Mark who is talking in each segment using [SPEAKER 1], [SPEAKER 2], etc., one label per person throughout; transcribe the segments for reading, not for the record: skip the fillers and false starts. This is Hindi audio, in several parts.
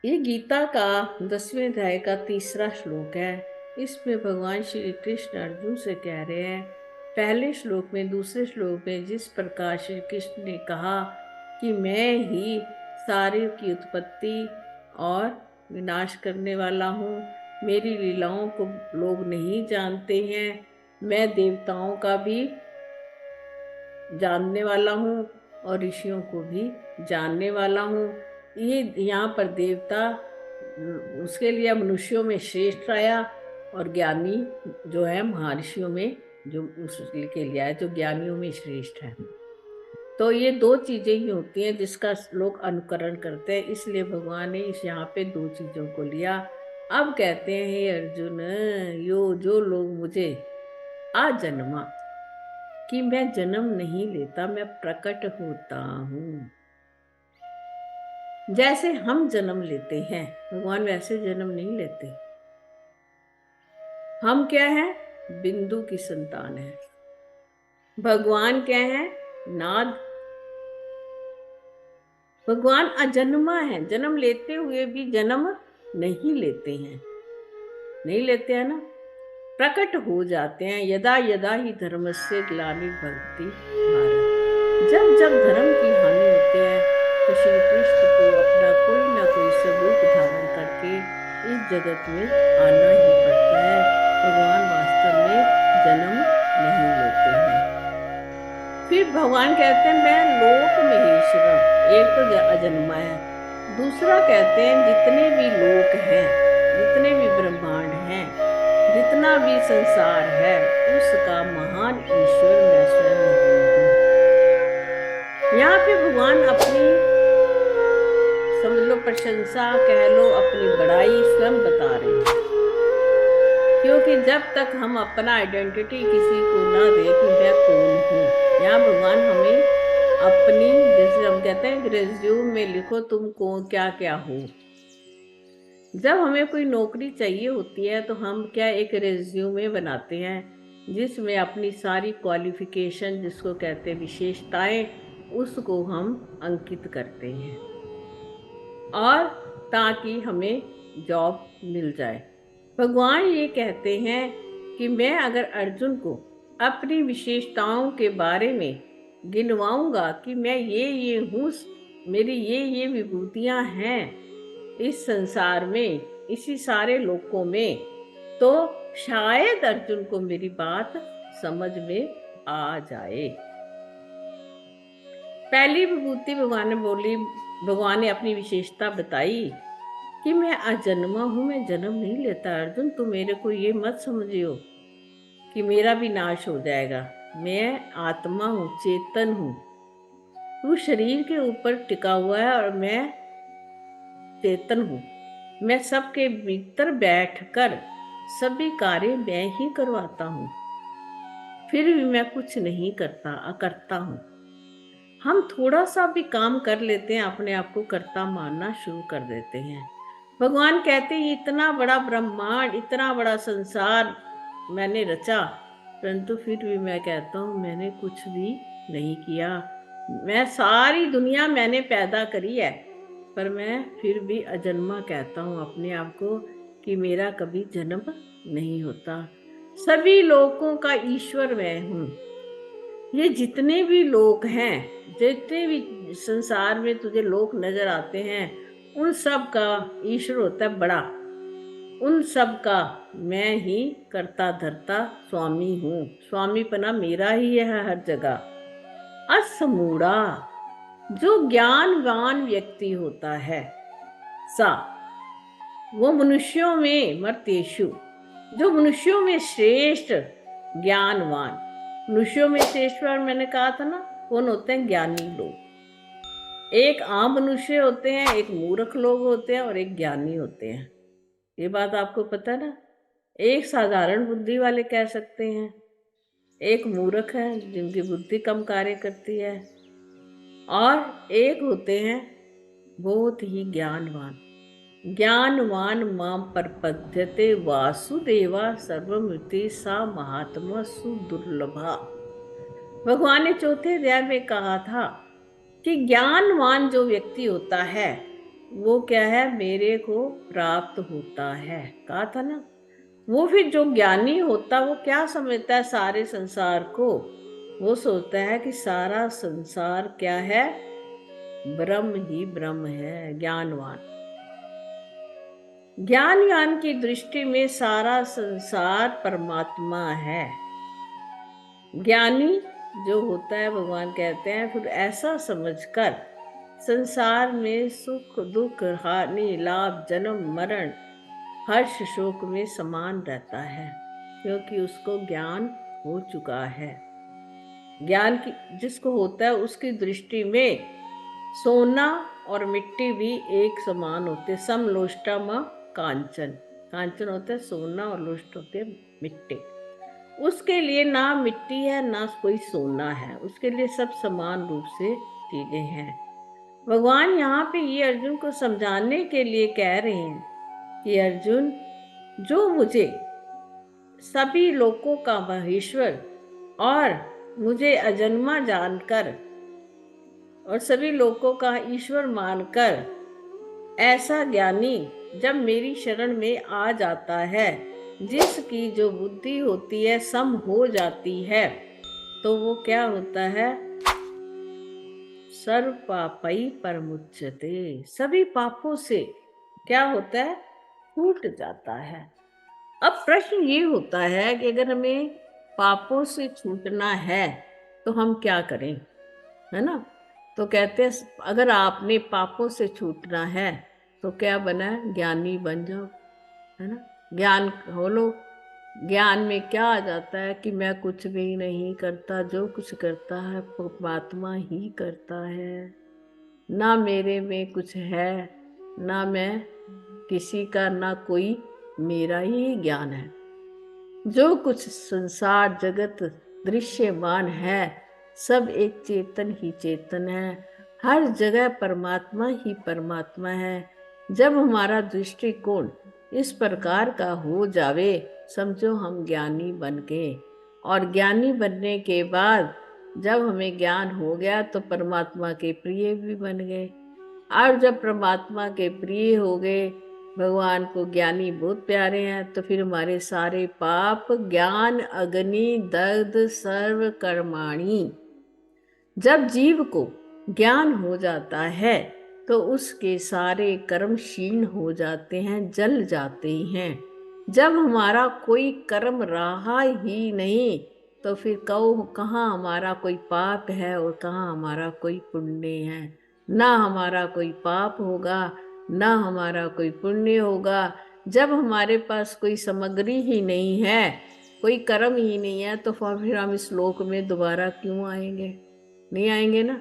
[SPEAKER 1] ये गीता का 10वें अध्याय का तीसरा श्लोक है। इसमें भगवान श्री कृष्ण अर्जुन से कह रहे हैं, पहले श्लोक में, दूसरे श्लोक में जिस प्रकार श्री कृष्ण ने कहा कि मैं ही सारे की उत्पत्ति और विनाश करने वाला हूँ, मेरी लीलाओं को लोग नहीं जानते हैं, मैं देवताओं का भी जानने वाला हूँ और ऋषियों को भी जानने वाला हूँ। ये यहाँ पर देवता उसके लिए मनुष्यों में श्रेष्ठ आया और ज्ञानी जो है महर्षियों में जो उसके लिए आया जो ज्ञानियों में श्रेष्ठ है। तो ये दो चीजें ही होती हैं जिसका लोग अनुकरण करते हैं, इसलिए भगवान ने इस यहाँ पे दो चीजों को लिया। अब कहते हैं, हे अर्जुन, जो लोग मुझे आजन्मा, कि मैं जन्म नहीं लेता, मैं प्रकट होता हूँ। जैसे हम जन्म लेते हैं, भगवान वैसे जन्म नहीं लेते। हम क्या है? बिंदु की संतान है। भगवान क्या है? नाद। भगवान अजन्मा है, जन्म लेते हुए भी जन्म नहीं लेते हैं, नहीं लेते हैं ना, प्रकट हो जाते हैं। यदा यदा ही धर्मस्य ग्लानिर्भवति भारत। जब जब धर्म की हानि होती है तो श्री कृष्ण को अपना कोई ना कोई स्वरूप धारण करके इस जगत में आना ही पड़ता है। भगवान वास्तव में जन्म नहीं लेते हैं। फिर भगवान कहते हैं, मैं लोक महेश्वरम। एक तो अजन्मा है, दूसरा कहते हैं जितने भी लोक हैं, जितने भी ब्रह्मांड हैं, जितना भी संसार है, उसका महान ईश्वर मैं स्वयं हूँ। यहाँ पे भगवान अपनी समझ लो प्रशंसा कह लो, अपनी बड़ाई स्वयं बता रहे हैं। क्योंकि जब तक हम अपना आइडेंटिटी किसी को ना दे कि मैं कौन हूँ, यहाँ भगवान हमें अपनी, जैसे हम कहते हैं रिज्यूम में लिखो तुम कौन क्या क्या हो। जब हमें कोई नौकरी चाहिए होती है तो हम क्या एक रिज्यूमे बनाते हैं जिसमें अपनी सारी क्वालिफिकेशन, जिसको कहते हैं विशेषताएं, उसको हम अंकित करते हैं और ताकि हमें जॉब मिल जाए। भगवान ये कहते हैं कि मैं अगर अर्जुन को अपनी विशेषताओं के बारे में गिनवाऊंगा कि मैं ये हूँ, मेरी ये विभूतियाँ हैं इस संसार में, इसी सारे लोकों में, तो शायद अर्जुन को मेरी बात समझ में आ जाए। पहली विभूति भगवान ने बोली, भगवान ने अपनी विशेषता बताई कि मैं अजन्मा हूं, मैं जन्म नहीं लेता। अर्जुन, तू मेरे को ये मत समझियो कि मेरा भी नाश हो जाएगा। मैं आत्मा हूँ, चेतन हूँ। तू शरीर के ऊपर टिका हुआ है और मैं चेतन हूँ। मैं सबके भीतर बैठकर सभी कार्य मैं ही करवाता हूँ, फिर भी मैं कुछ नहीं करता, अकर्ता हूँ। हम थोड़ा सा भी काम कर लेते हैं, अपने आप को कर्ता मानना शुरू कर देते हैं। भगवान कहते हैं इतना बड़ा ब्रह्मांड, इतना बड़ा संसार मैंने रचा, परंतु फिर भी मैं कहता हूँ मैंने कुछ भी नहीं किया। मैं सारी दुनिया मैंने पैदा करी है, पर मैं फिर भी अजन्मा कहता हूँ अपने आप को कि मेरा कभी जन्म नहीं होता। सभी लोगों का ईश्वर मैं हूँ। ये जितने भी लोग हैं, जितने भी संसार में तुझे लोग नजर आते हैं, उन सब का ईश्वर होता है बड़ा। उन सब का मैं ही करता धरता स्वामी हूँ। स्वामीपना मेरा ही है हर जगह। असमूढ़ा, जो ज्ञानवान व्यक्ति होता है, सा, वो मनुष्यों में मर्त्येषु, जो मनुष्यों में श्रेष्ठ ज्ञानवान। मनुष्यों में श्रेष्ठ मैंने कहा था ना, कौन होते हैं? ज्ञानी लोग। एक आम मनुष्य होते हैं, एक मूर्ख लोग होते हैं और एक ज्ञानी होते हैं। ये बात आपको पता है ना। एक साधारण बुद्धि वाले कह सकते हैं, एक मूर्ख है जिनकी बुद्धि कम कार्य करती है, और एक होते हैं बहुत ही ज्ञानवान। ज्ञानवान मां प्रपद्यते वासुदेवा सर्वमिति सा महात्मा सुदुर्लभा। भगवान ने चौथे अध्याय में कहा था कि ज्ञानवान जो व्यक्ति होता है वो क्या है, मेरे को प्राप्त होता है। कहा था ना। वो फिर जो ज्ञानी होता वो क्या समझता है सारे संसार को? वो सोचता है कि सारा संसार क्या है, ब्रह्म ही ब्रह्म है। ज्ञानवान, ज्ञानवान की दृष्टि में सारा संसार परमात्मा है। ज्ञानी जो होता है, भगवान कहते हैं, फिर ऐसा समझकर संसार में सुख दुख हानि लाभ जन्म मरण हर्ष शोक में समान रहता है, क्योंकि उसको ज्ञान हो चुका है। ज्ञान की जिसको होता है उसकी दृष्टि में सोना और मिट्टी भी एक समान होते। समलोष्टम कांचन। कांचन होता है सोना और लोष्ट होते हैं मिट्टी। उसके लिए ना मिट्टी है ना कोई सोना है, उसके लिए सब समान रूप से चीजें हैं। भगवान यहाँ पे ये अर्जुन को समझाने के लिए कह रहे हैं कि अर्जुन, जो मुझे सभी लोकों का महेश्वर और मुझे अजन्मा जानकर और सभी लोकों का ईश्वर मानकर ऐसा ज्ञानी जब मेरी शरण में आ जाता है, जिसकी जो बुद्धि होती है सम हो जाती है, तो वो क्या होता है, सर्व पापई परमुच्यते। सभी पापों से क्या होता है, छूट जाता है। अब प्रश्न ये होता है कि अगर हमें पापों से छूटना है तो हम क्या करें, है ना। तो कहते हैं अगर आपने पापों से छूटना है तो क्या बना है, ज्ञानी बन जाओ, है ना। ज्ञान हो लो। ज्ञान में क्या आ जाता है कि मैं कुछ भी नहीं करता, जो कुछ करता है परमात्मा ही करता है। ना मेरे में कुछ है, ना मैं किसी का, ना कोई मेरा, ही ज्ञान है। जो कुछ संसार जगत दृश्यमान है सब एक चेतन ही चेतन है। हर जगह परमात्मा ही परमात्मा है। जब हमारा दृष्टिकोण इस प्रकार का हो जावे, समझो हम ज्ञानी बन गए। और ज्ञानी बनने के बाद जब हमें ज्ञान हो गया तो परमात्मा के प्रिय भी बन गए। और जब परमात्मा के प्रिय हो गए, भगवान को ज्ञानी बहुत प्यारे हैं, तो फिर हमारे सारे पाप ज्ञान अग्नि दग्ध सर्व कर्माणी। जब जीव को ज्ञान हो जाता है तो उसके सारे कर्म क्षीण हो जाते हैं, जल जाते हैं। जब हमारा कोई कर्म रहा ही नहीं तो फिर कहाँ हमारा कोई पाप है और कहाँ हमारा कोई पुण्य है। ना हमारा कोई पाप होगा, ना हमारा कोई पुण्य होगा। जब हमारे पास कोई सामग्री ही नहीं है, कोई कर्म ही नहीं है, तो फिर हम इस लोक में दोबारा क्यों आएंगे? नहीं आएंगे ना।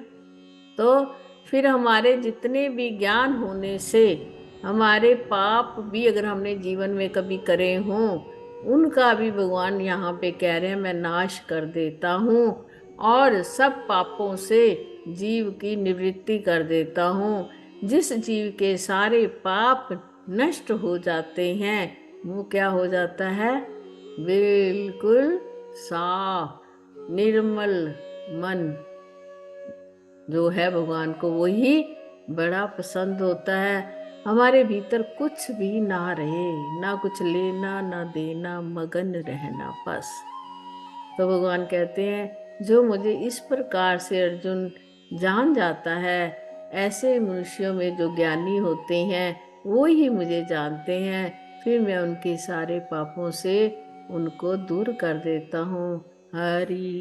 [SPEAKER 1] तो फिर हमारे जितने भी ज्ञान होने से हमारे पाप भी अगर हमने जीवन में कभी करे हों, उनका भी भगवान यहाँ पे कह रहे हैं मैं नाश कर देता हूँ और सब पापों से जीव की निवृत्ति कर देता हूँ। जिस जीव के सारे पाप नष्ट हो जाते हैं वो क्या हो जाता है, बिल्कुल साफ निर्मल मन जो है भगवान को वही बड़ा पसंद होता है। हमारे भीतर कुछ भी ना रहे, ना कुछ लेना ना देना, मगन रहना बस। तो भगवान कहते हैं जो मुझे इस प्रकार से अर्जुन जान जाता है, ऐसे मनुष्यों में जो ज्ञानी होते हैं वो ही मुझे जानते हैं। फिर मैं उनके सारे पापों से उनको दूर कर देता हूँ। हरि